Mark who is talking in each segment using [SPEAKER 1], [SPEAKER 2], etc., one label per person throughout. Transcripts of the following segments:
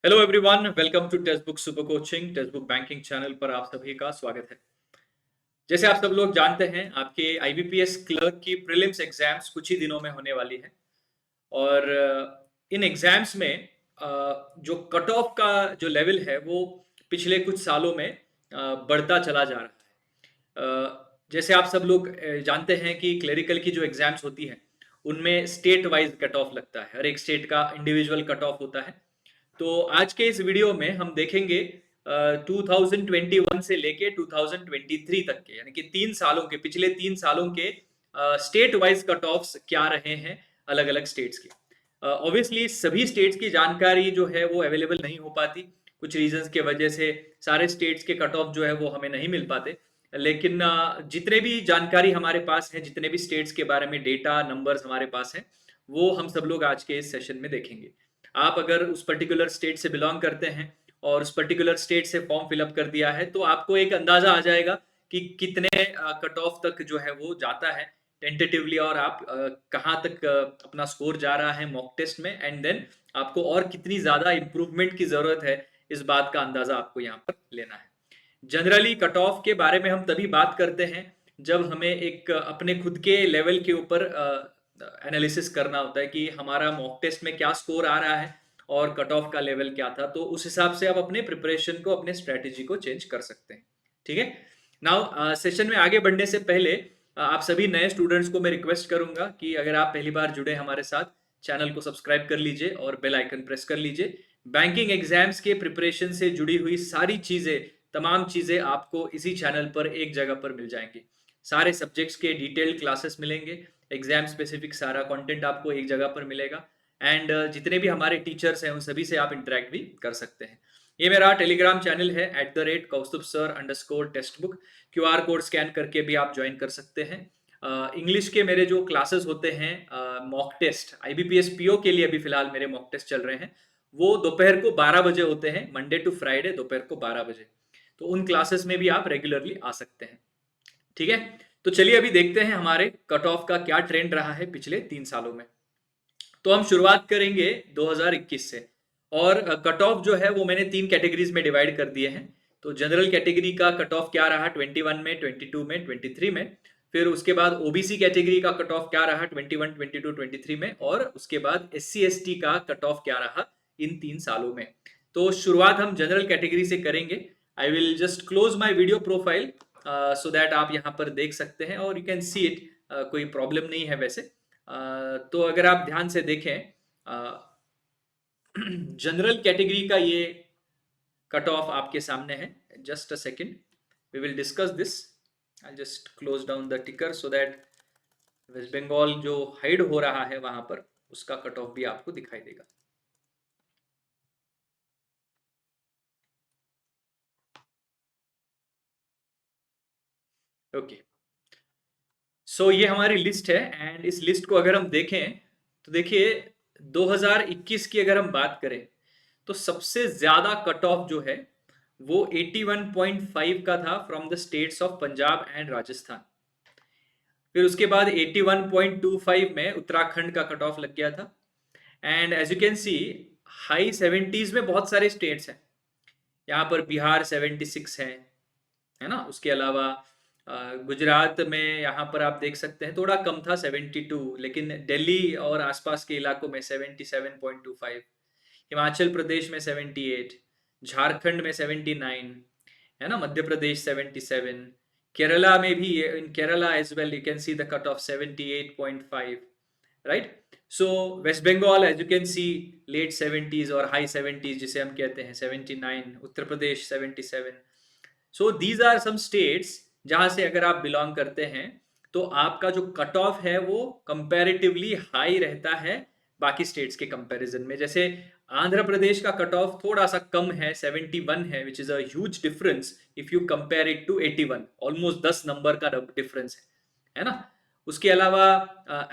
[SPEAKER 1] Hello everyone, welcome to text book super coaching. Text book banking channel पर आप सभी का स्वागत है। जैसे आप सब लोग जानते हैं, आपके आईबीपीएस क्लर्क की प्रीलिम्स एग्जाम्स कुछ ही दिनों में होने वाली है। और इन एग्जाम्स में जो कट ऑफ का जो लेवल है वो पिछले कुछ सालों में बढ़ता चला जा रहा है। जैसे आप सब लोग जानते हैं कि क्लरिकल की जो एग्जाम्स होती हैं उनमें स्टेट वाइज कट ऑफ लगता है। हर एक स्टेट का इंडिविजुअल कट ऑफ होता है। तो आज के इस वीडियो में हम देखेंगे 2021 से लेके 2023 तक के, यानी कि 3 सालों के, पिछले 3 सालों के स्टेट वाइज कट ऑफ्स क्या रहे हैं अलग अलग स्टेट्स के। ऑब्वियसली सभी स्टेट्स की जानकारी जो है वो अवेलेबल नहीं हो पाती, कुछ रीजंस के वजह से सारे स्टेट्स के कट ऑफ जो है वो हमें नहीं मिल पाते। लेकिन जितने भी जानकारी हमारे पास है, जितने भी स्टेट्स के बारे में डेटा नंबर्स हमारे पास हैं, वो हम सब लोग आज के इस सेशन में देखेंगे। आप अगर उस पर्टिकुलर स्टेट से बिलोंग करते हैं और उस पर्टिकुलर स्टेट से फॉर्म फिलअप कर दिया है, तो आपको एक अंदाजा आ जाएगा कि कितने कट ऑफ तक जो है वो जाता है टेंटेटिवली, और आप कहाँ तक अपना स्कोर जा रहा है मॉक टेस्ट में, एंड देन आपको और कितनी ज्यादा इंप्रूवमेंट की जरूरत है, इस बात का अंदाजा आपको यहाँ पर लेना है। जनरली कट ऑफ के बारे में हम तभी बात करते हैं जब हमें एक अपने खुद के लेवल के ऊपर एनालिसिस करना होता है कि हमारा मॉक टेस्ट में क्या स्कोर आ रहा है और कट ऑफ का लेवल क्या था। तो उस हिसाब से आप अपने प्रिपरेशन को, अपने स्ट्रेटेजी को चेंज कर सकते हैं। ठीक है। नाउ सेशन में आगे बढ़ने से पहले आप सभी नए स्टूडेंट्स को मैं रिक्वेस्ट करूंगा कि अगर आप पहली बार जुड़े हमारे साथ, चैनल को सब्सक्राइब कर लीजिए और बेल आइकन प्रेस कर लीजिए। बैंकिंग एग्जाम्स के प्रिपरेशन से जुड़ी हुई सारी चीजें, तमाम चीजें आपको इसी चैनल पर एक जगह पर मिल जाएंगी। सारे सब्जेक्ट्स के डिटेल्ड क्लासेस मिलेंगे, एग्जाम स्पेसिफिक सारा कंटेंट आपको एक जगह पर मिलेगा। एंड जितने भी हमारे टीचर्स हैं उन सभी से आप इंटरेक्ट भी कर सकते हैं। ये मेरा टेलीग्राम चैनल है @kaustup_sir_textbook। QR कोड स्कैन करके भी आप ज्वाइन कर सकते हैं। इंग्लिश के मेरे जो क्लासेस होते हैं, मॉक टेस्ट आईबीपीएस पीओ के लिए अभी फिलहाल मेरे मॉक टेस्ट चल रहे हैं, वो दोपहर को 12 बजे होते हैं, मंडे टू फ्राइडे दोपहर को 12 बजे। तो उन क्लासेस में भी आप रेगुलरली आ सकते हैं। ठीक है। तो चलिए अभी देखते हैं हमारे कट ऑफ का क्या ट्रेंड रहा है पिछले 3 सालों में। तो हम शुरुआत करेंगे 2021 से। और कट ऑफ जो है वो मैंने 3 कैटेगरीज में डिवाइड कर दिए हैं। तो जनरल कैटेगरी का कट ऑफ क्या रहा 21 में, 22 में, 23 में। फिर उसके बाद ओबीसी कैटेगरी का कट ऑफ क्या रहा 21, 22, 23 में। और उसके बाद एससी एसटी का कट ऑफ क्या रहा इन 3 सालों में। तो शुरुआत हम जनरल कैटेगरी से करेंगे। I will just close my video profile so that आप यहाँ पर देख सकते हैं और यू कैन सी इट। कोई प्रॉब्लम नहीं है वैसे। तो अगर आप ध्यान से देखें, जनरल कैटेगरी का ये कट ऑफ आपके सामने है। Just a second, we will discuss this. I just close down the ticker so that waste Bengal जो हाइड हो रहा है वहां पर उसका कट ऑफ भी आपको दिखाई देगा। ओके। सो ये हमारी लिस्ट है, एंड इस लिस्ट को अगर हम देखें तो देखिए 2021 की अगर हम बात करें तो सबसे ज्यादा कट ऑफ जो है वो 81.5 का था from the states of Punjab and Rajasthan. फिर उसके बाद 81.25 में उत्तराखंड का कट ऑफ लग गया था। And as you can see, high 70s में बहुत सारे स्टेट्स हैं। यहाँ पर बिहार 76 है ना। उसके अलावा गुजरात में यहाँ पर आप देख सकते हैं थोड़ा कम था 72, लेकिन दिल्ली और आसपास के इलाकों में 77.25, हिमाचल प्रदेश में 78, झारखंड में 79, है ना, मध्य प्रदेश 77, केरला में भी, in Kerala as well you can see the cut off 78.5, right. So West Bengal as you can see late 70s और हाई 70s जिसे हम कहते हैं 79, Uttar Pradesh 77। So these are some states जहां से अगर आप बिलोंग करते हैं तो आपका जो कट ऑफ है वो कंपैरेटिवली हाई रहता है बाकी स्टेट्स के कंपैरिजन में। जैसे आंध्र प्रदेश का कट ऑफ थोड़ा सा कम है, 71 है, which is a huge difference if you compare it to 81। Almost 10 number का डिफरेंस है ना। उसके अलावा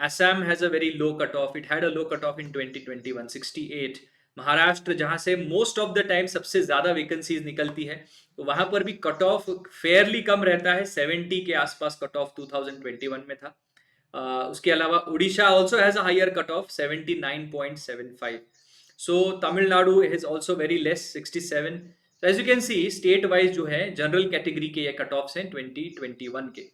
[SPEAKER 1] Assam has a very low cut off, it had a low cut off in 2021, 68। Maharashtra जहां से मोस्ट ऑफ द टाइम सबसे ज्यादा वैकेंसीज निकलती है, तो वहां पर भी कट ऑफ फेयरली कम रहता है, 70 के आसपास कट ऑफ 2021 में था। उसके अलावा Orissa also has a higher cut off 79.75। So Tamil Nadu is also very less 67। As you can see state wise जो है जनरल कैटेगरी के ये कट ऑफ्स हैं 2021 के।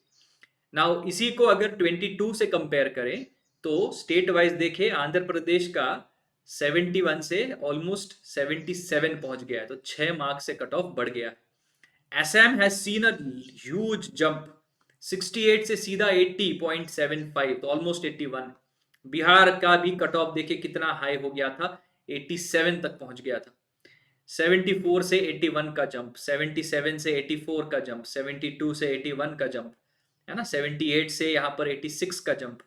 [SPEAKER 1] नाउ इसी को अगर 22 से कंपेयर करें तो स्टेट वाइज देखें, आंध्र प्रदेश का 71 से ऑलमोस्ट 77 पहुंच गया है, तो 6 मार्क्स से कट ऑफ बढ़ गया है। Assam has seen a huge jump, 68 से सीधा 80.75, तो ऑलमोस्ट 81। बिहार का भी कट ऑफ देखे कितना हाई हो गया था, 87 तक पहुंच गया था। 74 से 81 का जंप, 77 से 84 का जंप, 72 से 81 का जंप, है ना, 78 से यहाँ पर 86 का जंप।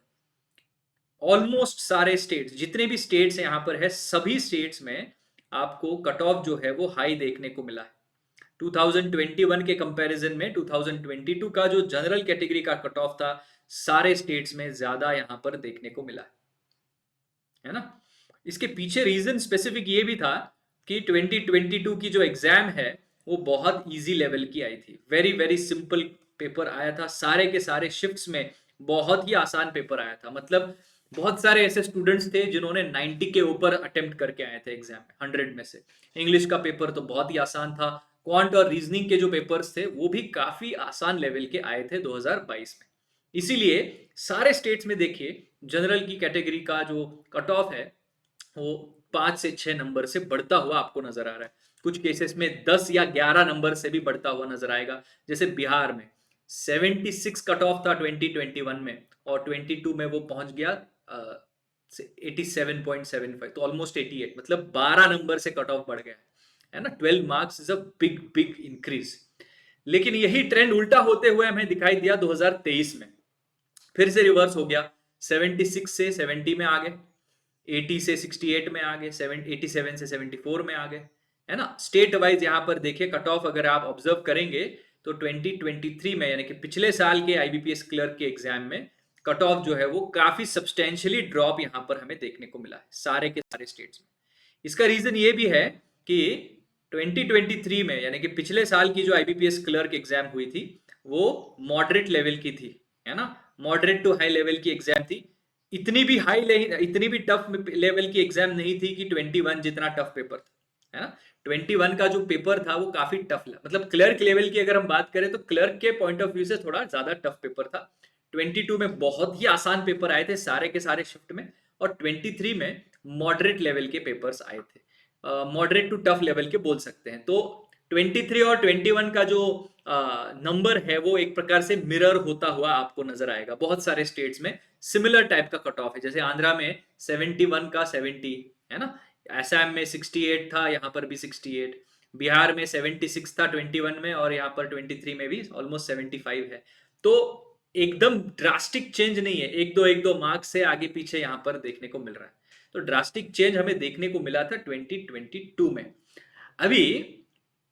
[SPEAKER 1] ऑलमोस्ट सारे स्टेट्स, जितने भी स्टेट्स यहाँ पर है, सभी स्टेट्स में आपको कट ऑफ जो है वो हाई देखने को मिला है। 2021 के कंपैरिजन में 2022 का जो जनरल कैटेगरी का कट ऑफ था, सारे स्टेट्स में ज्यादा यहाँ पर देखने को मिला है ना। इसके पीछे रीजन स्पेसिफिक ये भी था कि 2022 की जो एग्जाम है वो बहुत इजी लेवल की आई थी, वेरी वेरी सिंपल पेपर आया था, सारे के सारे शिफ्ट्स में बहुत ही आसान पेपर आया था। मतलब बहुत सारे ऐसे स्टूडेंट्स थे जिन्होंने 90 के ऊपर अटेम्प्ट करके आए थे एग्जाम में, 100 में से। इंग्लिश का पेपर तो बहुत ही आसान था, क्वांट और रीजनिंग के जो पेपर्स थे वो भी काफी आसान लेवल के आए थे 2022 में। इसीलिए सारे स्टेट्स में देखिए जनरल की कैटेगरी का जो कट ऑफ है वो 5 से 6 नंबर से बढ़ता हुआ आपको नजर आ रहा है। कुछ केसेस में 10 या 11 नंबर से भी बढ़ता हुआ नजर आएगा। जैसे बिहार में 76 कट ऑफ था 2021 में, और 22 में वो पहुंच गया 87.75, तो ऑलमोस्ट 88, मतलब 12 नंबर से कट ऑफ बढ़ गया है ना। 12 marks is a big big increase. लेकिन यही ट्रेंड उल्टा होते हुए हमें दिखाई दिया 2023 में, फिर से रिवर्स हो गया, 76 से 70 में आ गए, 80 से 68 में आ गए, 87 से 74 में आ गए, है ना। स्टेट वाइज यहाँ पर देखिए कट ऑफ अगर आप ऑब्जर्व करेंगे तो 2023 में, यानी कि पिछले साल के आईबीपीएस क्लर्क के एग्जाम में कट ऑफ जो है वो काफी सब्सटेंशियली ड्रॉप यहाँ पर हमें देखने को मिला है सारे के सारे स्टेट्स में। इसका रीजन ये भी है कि 2023 में, यानी कि पिछले साल की जो आईबीपीएस क्लर्क एग्जाम हुई थी वो मॉडरेट लेवल की थी, है ना, मॉडरेट टू हाई लेवल की एग्जाम थी। इतनी भी इतनी भी टफ लेवल की एग्जाम नहीं थी कि 21 जितना टफ पेपर था, है ना। 21 का जो पेपर था वो काफी टफ, मतलब क्लर्क लेवल की अगर हम बात करें तो क्लर्क के पॉइंट ऑफ व्यू से थोड़ा ज्यादा टफ पेपर था। 22 में बहुत ही आसान पेपर आए थे सारे के सारे शिफ्ट में, और 23 में मॉडरेट लेवल के पेपर्स आए थे, मॉडरेट टू टफ लेवल के बोल सकते हैं। तो 23 और 21 का जो नंबर है वो एक प्रकार से मिरर होता हुआ आपको नजर आएगा। बहुत सारे स्टेट्स में सिमिलर टाइप का कट ऑफ है, जैसे आंध्रा में 71 का 70, है ना, असम में 68 था, यहाँ पर भी 68, बिहार में 76 था 21 में, और यहाँ पर 23 में भी ऑलमोस्ट 75 है। तो एकदम ड्रास्टिक चेंज नहीं है, एक दो मार्क्स से आगे पीछे यहाँ पर देखने को मिल रहा है। तो ड्रास्टिक चेंज हमें देखने को मिला था 2022 में। अभी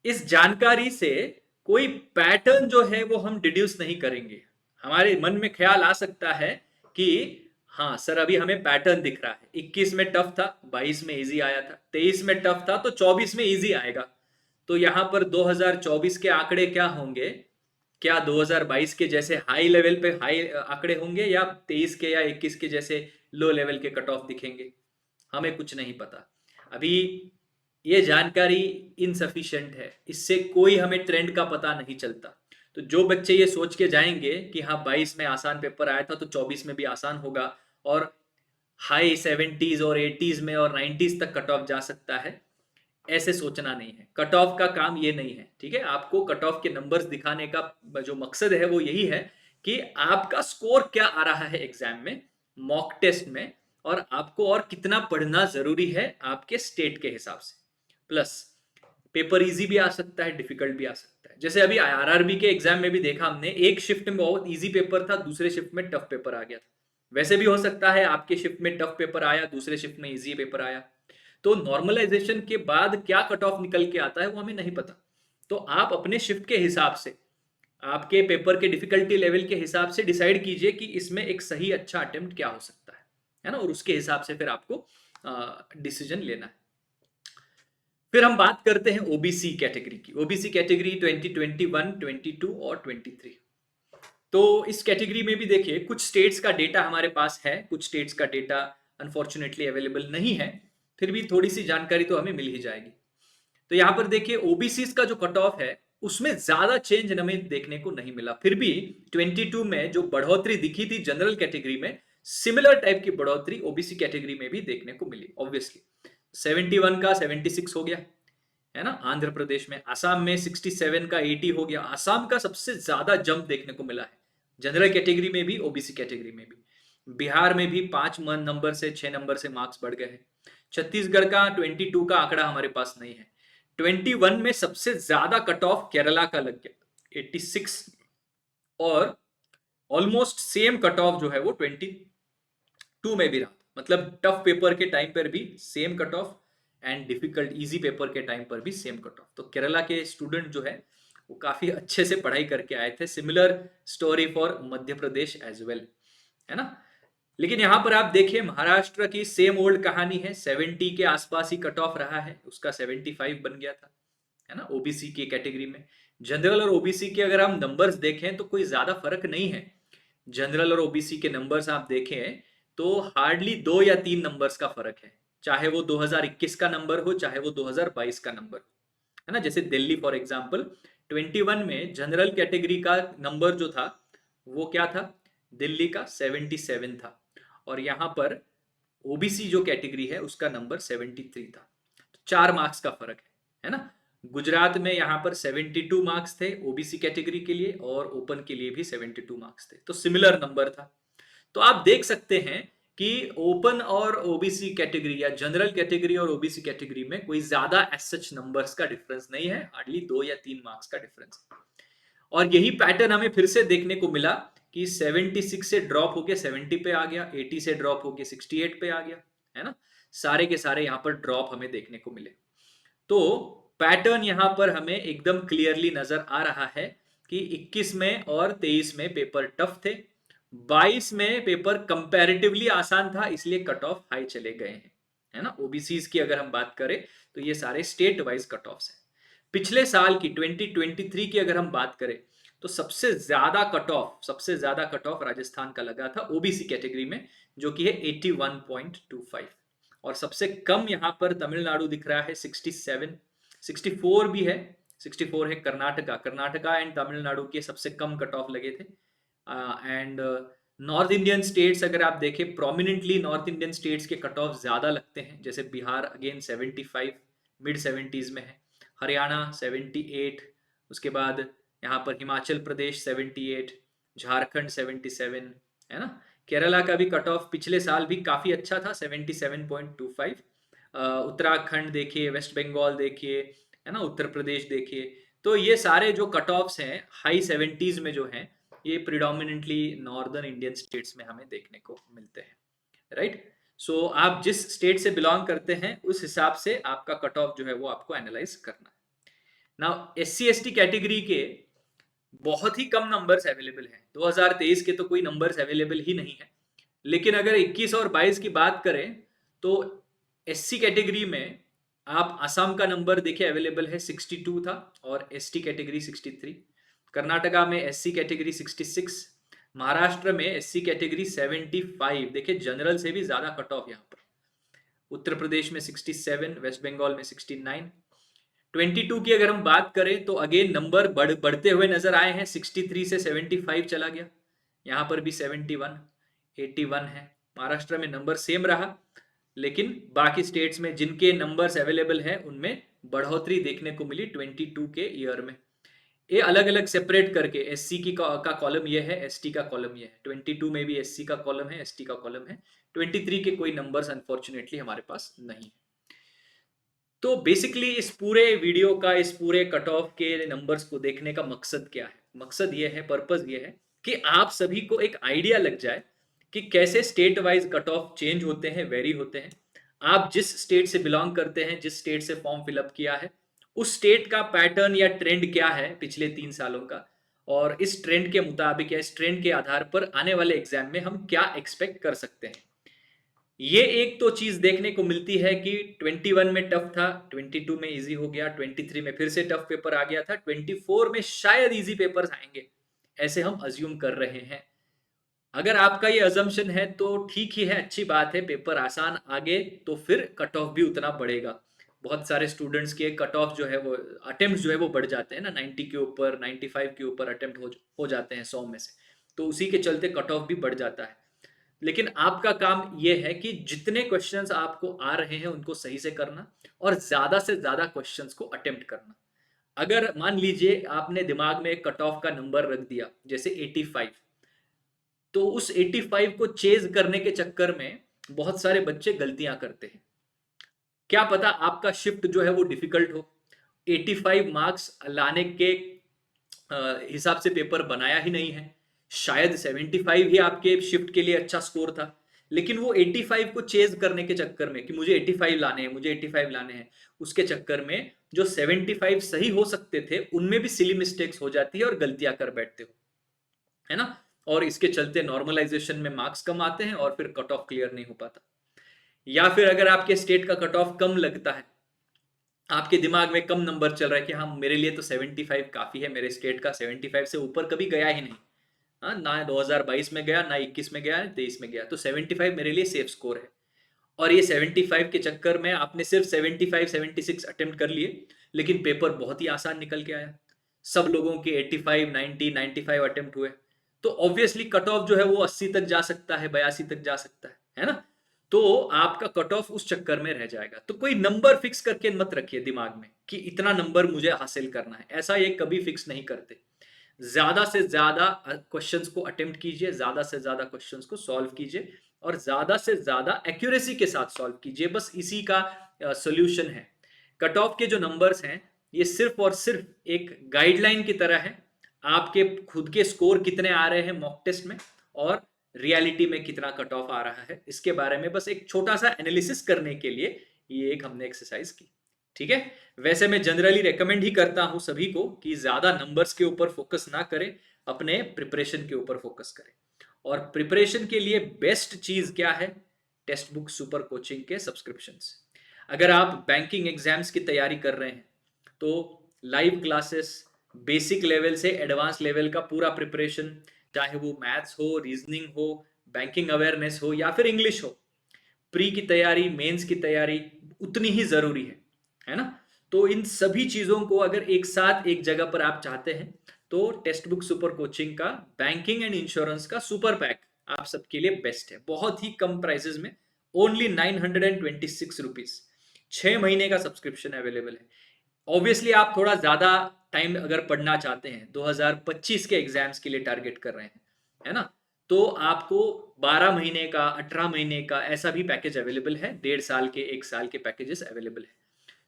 [SPEAKER 1] इस जानकारी से कोई पैटर्न जो है वो हम डिड्यूस नहीं करेंगे। हमारे मन में ख्याल आ सकता है कि हाँ सर अभी हमें पैटर्न दिख रहा है, 21 में टफ था, 22 में इजी आया था, 23 में टफ था तो 24 में इजी आएगा। तो यहाँ पर 2024 के आंकड़े क्या होंगे, क्या 2022 के जैसे हाई लेवल पे हाई आंकड़े होंगे, या 23 के या 21 के जैसे लो लेवल के कट ऑफ दिखेंगे, हमें कुछ नहीं पता अभी। ये जानकारी इनसफिशिएंट है, इससे कोई हमें ट्रेंड का पता नहीं चलता। तो जो बच्चे ये सोच के जाएंगे कि हाँ 22 में आसान पेपर आया था तो 24 में भी आसान होगा, और हाई 70s और 80s में और 90s तक कट ऑफ जा सकता है, ऐसे सोचना नहीं है। कट ऑफ का काम ये नहीं है, ठीक है। आपको कट ऑफ के नंबर्स दिखाने का जो मकसद है वो यही है कि आपका स्कोर क्या आ रहा है एग्जाम में, मॉक टेस्ट में, और आपको और कितना पढ़ना जरूरी है आपके स्टेट के हिसाब से। प्लस पेपर इजी भी आ सकता है, डिफिकल्ट भी आ सकता है। जैसे अभी आरआरबी के एग्जाम में भी देखा हमने, एक शिफ्ट में बहुत इजी पेपर था, दूसरे शिफ्ट में टफ पेपर आ गया था। वैसे भी हो सकता है आपके शिफ्ट में टफ पेपर आया, दूसरे शिफ्ट में इजी पेपर आया। तो नॉर्मलाइजेशन के बाद क्या कट ऑफ निकल के आता है वो हमें नहीं पता। तो आप अपने शिफ्ट के हिसाब से, आपके पेपर के डिफिकल्टी लेवल के हिसाब से डिसाइड कीजिए कि इसमें एक सही अच्छा अटेम्प्ट क्या हो सकता है ना, और उसके हिसाब से फिर आपको डिसीजन लेना है। फिर हम बात करते हैं ओबीसी कैटेगरी की। ओबीसी कैटेगरी 2021, 22 और 23। तो इस कैटेगरी में भी देखिए कुछ स्टेट्स का डेटा हमारे पास है, कुछ स्टेट्स का डेटा अनफॉर्चुनेटली अवेलेबल नहीं है। फिर भी थोड़ी सी जानकारी तो हमें मिल ही जाएगी। तो यहाँ पर देखिए ओबीसी का जो कट ऑफ है उसमें ज्यादा चेंज हमें देखने को नहीं मिला, फिर भी 22 में जो बढ़ोतरी दिखी थी जनरल कैटेगरी में, सिमिलर टाइप की बढ़ोतरी ओबीसी कैटेगरी में भी देखने को मिली। ऑब्वियसली 71 का 76 हो गया, है ना। आंध्र प्रदेश में, असम में 67 का 80 हो गया। असम का सबसे ज्यादा जंप देखने को मिला है जनरल कैटेगरी में भी, ओबीसी कैटेगरी में भी। बिहार में भी 5 नंबर से 6 नंबर से मार्क्स बढ़ गए हैं। छत्तीसगढ़ का 22 का आंकड़ा हमारे पास नहीं है। 21 में सबसे ज्यादा कट ऑफ केरला का लग गया 86, और ऑलमोस्ट सेम कट ऑफ जो है वो 22 में भी रहा। मतलब टफ पेपर के टाइम पर भी same cut off, and difficult easy paper के टाइम पर भी सेम कट ऑफ। तो केरला के स्टूडेंट जो है वो काफी अच्छे से पढ़ाई करके आए थे। Similar story for Madhya Pradesh as well, है ना। लेकिन यहां पर आप देखिए महाराष्ट्र की सेम ओल्ड कहानी है। 70 के आसपास ही कट ऑफ रहा है, उसका 75 बन गया था, है ना, ओबीसी की कैटेगरी में। जनरल और ओबीसी के अगर हम नंबर्स देखें तो कोई ज्यादा फर्क नहीं है। जनरल और ओबीसी के नंबर्स आप देखें तो हार्डली 2 या 3 नंबर्स का फर्क है, चाहे वो 2021 का नंबर हो चाहे वो 2022 का नंबर, है ना। जैसे दिल्ली फॉर एग्जांपल 21 में जनरल कैटेगरी का नंबर जो था वो क्या था, दिल्ली का 77 था, और यहां पर ओबीसी जो कैटेगरी है उसका नंबर 73 था। तो 4 मार्क्स का फर्क है ना। गुजरात में यहां पर 72 मार्क्स थे ओबीसी कैटेगरी के लिए, और ओपन के लिए भी 72 मार्क्स थे, तो सिमिलर नंबर था। तो आप देख सकते हैं कि ओपन और ओबीसी कैटेगरी या जनरल कैटेगरी और ओबीसी कैटेगरी में कोई ज्यादा एज सच नंबर्स का डिफरेंस नहीं है, हार्डली 2 या 3 मार्क्स का डिफरेंस है। और यही पैटर्न हमें फिर से देखने को मिला कि 76 से ड्रॉप होके 70 पे आ गया, 80 से ड्रॉप होके 68 पे आ गया, है ना। सारे के सारे यहाँ पर ड्रॉप हमें देखने को मिले। तो पैटर्न यहां पर हमें एकदम क्लियरली नजर आ रहा है कि 21 में और 23 में पेपर टफ थे, 22 में पेपर कंपैरेटिवली आसान था, इसलिए कट ऑफ हाई चले गए हैं, है ना। ओबीसी की अगर हम बात करें तो ये सारे स्टेट वाइज कट ऑफ्स हैं। पिछले साल की 2023 की अगर हम बात करें तो सबसे ज्यादा कट ऑफ राजस्थान का लगा था ओबीसी कैटेगरी में, जो कि है 81.25, और सबसे कम यहां पर तमिलनाडु दिख रहा है 67, 64 भी है, 64 है कर्नाटका एंड तमिलनाडु के सबसे कम कट ऑफ लगे थे। एंड नॉर्थ इंडियन स्टेट्स अगर आप देखें, प्रोमिनेंटली नॉर्थ इंडियन स्टेट्स के कट ऑफ ज्यादा लगते हैं, जैसे बिहार अगेन 75, मिड 70s में है। हरियाणा 78, उसके बाद यहाँ पर हिमाचल प्रदेश 78, झारखंड 77, है ना। केरला का भी कट ऑफ पिछले साल भी काफी अच्छा था 77.25। उत्तराखंड देखिए, वेस्ट बंगाल देखिए, है ना, उत्तर प्रदेश देखिए। तो ये सारे जो कट ऑफ्स हैं हाई 70s में जो हैं, ये प्रिडोमिनेंटली नॉर्दर्न इंडियन स्टेट्स में हमें देखने को मिलते हैं, राइट। सो आप जिस स्टेट से बिलोंग करते हैं उस हिसाब से आपका कट ऑफ जो है वो आपको एनालाइज करना है। नाउ एससी एसटी कैटेगरी के बहुत ही कम नंबर्स अवेलेबल हैं, 2023 के तो कोई नंबर्स अवेलेबल ही नहीं है। लेकिन अगर 21 और 22 की बात करें तो एससी कैटेगरी में आप असम का नंबर देखिए अवेलेबल है 62 था, और एसटी कैटेगरी 63। कर्नाटका में एससी कैटेगरी 66, महाराष्ट्र में एससी कैटेगरी 75, देखिए जनरल से भी ज्यादा कट ऑफ यहाँ पर। उत्तर प्रदेश में 67, वेस्ट बंगाल में 69। 22 की अगर हम बात करें तो अगेन नंबर बढ़ते हुए नजर आए हैं, 63 से 75 चला गया, यहाँ पर भी 71, 81 है। महाराष्ट्र में नंबर सेम रहा, लेकिन बाकी स्टेट्स में जिनके नंबर्स अवेलेबल हैं उनमें बढ़ोतरी देखने को मिली 22 के ईयर में। ये अलग अलग सेपरेट करके एससी की का कॉलम ये है, एसटी का कॉलम ये है। 22 में भी एससी का कॉलम है, एसटी का कॉलम है। 23 के कोई नंबर्स अनफॉर्चुनेटली हमारे पास नहीं है। तो बेसिकली इस पूरे वीडियो का, इस पूरे कट ऑफ के नंबर्स को देखने का मकसद क्या है? मकसद ये है, पर्पस ये है कि आप सभी को एक आइडिया लग जाए कि कैसे state wise cut off change होते हैं, वेरी होते हैं। आप जिस स्टेट से बिलोंग करते हैं, जिस स्टेट से फॉर्म फिलअप किया है, उस स्टेट का पैटर्न या ट्रेंड क्या है पिछले 3 सालों का, और इस ट्रेंड के मुताबिक या इस ट्रेंड के आधार पर आने वाले एग्जाम में हम क्या एक्सपेक्ट कर सकते हैं। ये एक तो चीज देखने को मिलती है कि 21 में टफ था, 22 में इजी हो गया, 23 में फिर से टफ पेपर आ गया था, 24 में शायद इजी पेपर्स आएंगे, ऐसे हम अज्यूम कर रहे हैं। अगर आपका ये अजम्पशन है तो ठीक ही है, अच्छी बात है, पेपर आसान आगे तो फिर कट ऑफ भी उतना बढ़ेगा। बहुत सारे स्टूडेंट्स के कट ऑफ जो है वो अटेम्प्ट जो है वो बढ़ जाते हैं ना, 90 के ऊपर 95 के ऊपर अटेम्प्ट हो जाते हैं 100 में से, तो उसी के चलते कट ऑफ भी बढ़ जाता है। लेकिन आपका काम ये है कि जितने क्वेश्चंस आपको आ रहे हैं उनको सही से करना और ज्यादा से ज्यादा क्वेश्चंस को अटेम्प्ट करना। अगर मान लीजिए आपने दिमाग में एक कट ऑफ का नंबर रख दिया जैसे 85, तो उस 85 को चेज करने के चक्कर में बहुत सारे बच्चे गलतियां करते हैं। क्या पता आपका शिफ्ट जो है वो डिफिकल्ट हो, 85 मार्क्स लाने के हिसाब से पेपर बनाया ही नहीं है, शायद 75 ही आपके शिफ्ट के लिए अच्छा स्कोर था, लेकिन वो 85 को चेज करने के चक्कर में कि मुझे 85 लाने हैं, मुझे 85 लाने हैं, उसके चक्कर में जो 75 सही हो सकते थे उनमें भी सिली मिस्टेक्स हो जाती है और गलतियां कर बैठते हो, है ना। और इसके चलते नॉर्मलाइजेशन में मार्क्स कम आते हैं और फिर कट ऑफ क्लियर नहीं हो पाता। या फिर अगर आपके स्टेट का कट ऑफ कम लगता है, आपके दिमाग में कम नंबर चल रहा है कि हाँ मेरे लिए तो 75 काफी है, मेरे स्टेट का 75 से ऊपर कभी गया ही नहीं, हाँ ना 2022 में गया, ना 21 में गया, ना 23 में गया, तो 75 मेरे लिए सेफ स्कोर है। और ये 75 के चक्कर में आपने सिर्फ 75 76 अटेम्प्ट कर लिए, लेकिन पेपर बहुत ही आसान निकल के आया, सब लोगों के 85 90 95 अटेम्प्ट हुए, तो ऑब्वियसली कट ऑफ जो है वो 80 तक जा सकता है, 82 तक जा सकता है ना। तो आपका कट ऑफ उस चक्कर में रह जाएगा। तो कोई नंबर फिक्स करके मत रखिए दिमाग में कि इतना नंबर मुझे हासिल करना है, ऐसा ये कभी फिक्स नहीं करते। ज्यादा से ज्यादा क्वेश्चंस को अटेम्प्ट कीजिए, ज्यादा से ज्यादा क्वेश्चंस को सॉल्व कीजिए और ज्यादा से ज्यादा एक्यूरेसी के साथ सॉल्व कीजिए, बस इसी का सॉल्यूशन है। कट ऑफ के जो नंबर्स हैं ये सिर्फ और सिर्फ एक गाइडलाइन की तरह है, आपके खुद के स्कोर कितने आ रहे हैं मॉक टेस्ट में और रियलिटी में कितना कट ऑफ आ रहा है, इसके बारे में बस एक छोटा सा एनालिसिस करने के लिए ये एक हमने एक्सरसाइज की। ठीक है, वैसे मैं जनरली रेकमेंड ही करता हूं सभी को कि ज्यादा नंबर्स के ऊपर फोकस ना करें, अपने प्रिपरेशन के ऊपर फोकस करें। और प्रिपरेशन के लिए बेस्ट चीज क्या है, टेक्स्ट बुक सुपर कोचिंग के सब्सक्रिप्शंस। अगर आप बैंकिंग एग्जाम्स की तैयारी कर रहे हैं तो लाइव क्लासेस, बेसिक लेवल से एडवांस लेवल का पूरा प्रिपरेशन, चाहे वो मैथ्स हो, रीजनिंग हो, बैंकिंग अवेयरनेस हो या फिर इंग्लिश हो, प्री की तैयारी, मेंस की तैयारी उतनी ही जरूरी है ना। तो इन सभी चीजों को अगर एक साथ एक जगह पर आप चाहते हैं तो टेक्स्ट बुक सुपर कोचिंग का बैंकिंग एंड इंश्योरेंस का सुपर पैक आप सबके लिए बेस्ट है, बहुत ही कम प्राइसेस में, ओनली 926 रुपीज, 6 महीने का सब्सक्रिप्शन अवेलेबल है। ऑब्वियसली आप थोड़ा ज्यादा टाइम अगर पढ़ना चाहते हैं, 2025 के एग्जाम्स के लिए टारगेट कर रहे हैं, है ना, तो आपको 12 महीने का, 18 महीने का ऐसा भी पैकेज अवेलेबल है, 1.5 साल के, 1 साल के पैकेजेस अवेलेबल है।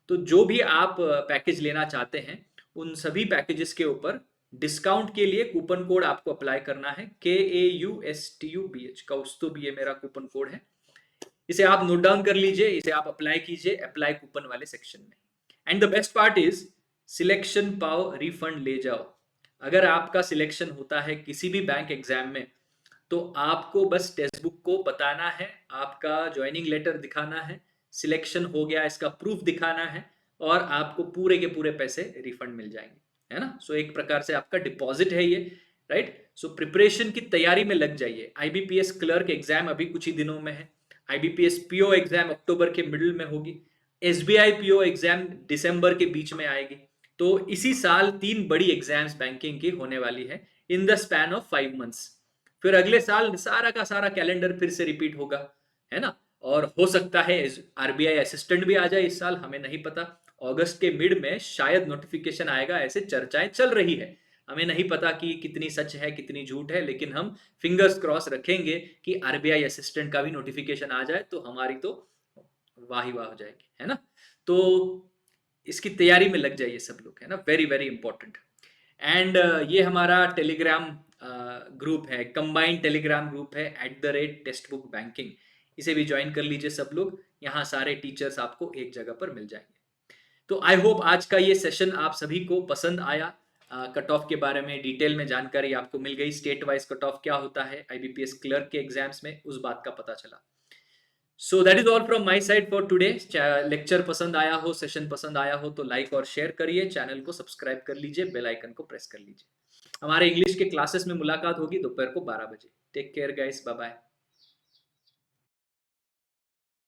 [SPEAKER 1] तो जो भी आप पैकेज लेना चाहते हैं उन सभी पैकेजेस के ऊपर डिस्काउंट के लिए कूपन कोड आपको अप्लाई करना है, KAUSTUBH, कौस्तुभ ये मेरा कूपन कोड है, इसे आप नोट डाउन कर लीजिए, इसे आप अप्लाई कीजिए अप्लाई कूपन वाले सेक्शन में। And the best part is selection पाओ रिफंड ले जाओ। अगर आपका सिलेक्शन होता है किसी भी बैंक एग्जाम में तो आपको बस टेक्स्ट बुक को बताना है, आपका ज्वाइनिंग लेटर दिखाना है, सिलेक्शन हो गया इसका प्रूफ दिखाना है और आपको पूरे के पूरे पैसे रिफंड मिल जाएंगे, है ना। सो एक प्रकार से आपका डिपॉजिट है ये, राइट। सो प्रिपरेशन की तैयारी में लग जाइए। IBPS क्लर्क एग्जाम अभी कुछ ही दिनों में है, IBPS PO एग्जाम अक्टूबर के मिडिल में होगी, SBI PO एग्जाम दिसंबर के बीच में आएगी। तो इसी साल 3 बड़ी एग्जाम्स बैंकिंग की होने वाली है in the span of 5 months. फिर अगले साल सारा का सारा कैलेंडर फिर से रिपीट होगा, है ना। और हो सकता है RBI असिस्टेंट भी आ जाए इस साल, हमें नहीं पता। अगस्त के मिड में शायद नोटिफिकेशन आएगा, ऐसे चर्चाएं चल रही है, हमें नहीं पता कि कितनी सच है कितनी झूठ है, लेकिन हम फिंगर्स क्रॉस रखेंगे कि RBI असिस्टेंट का भी नोटिफिकेशन आ जाए तो हमारी तो वाह ही वाह हो जाएगी, है ना। तो इसकी तैयारी में लग जाइए सब लोग, है ना, वेरी वेरी इंपॉर्टेंट। एंड ये हमारा टेलीग्राम ग्रुप है, कंबाइंड टेलीग्राम ग्रुप है @टेक्स्टबुक बैंकिंग, इसे भी ज्वाइन कर लीजिए सब लोग, यहाँ सारे टीचर्स आपको एक जगह पर मिल जाएंगे। तो आई होप आज का ये सेशन आप सभी को पसंद आया, कट ऑफ के बारे में डिटेल में जानकारी आपको मिल गई, स्टेट वाइज कट ऑफ क्या होता है IBPS क्लर्क के एग्जाम्स में, उस बात का पता चला। So that is all from my side for today. Lecture पसंद आया हो, सेशन पसंद आया हो तो लाइक और शेयर करिए, चैनल को सब्सक्राइब कर लीजिए, बेल आइकन को प्रेस कर लीजिए। हमारे इंग्लिश के क्लासेस में मुलाकात होगी दोपहर को 12 बजे। Take care guys, bye bye.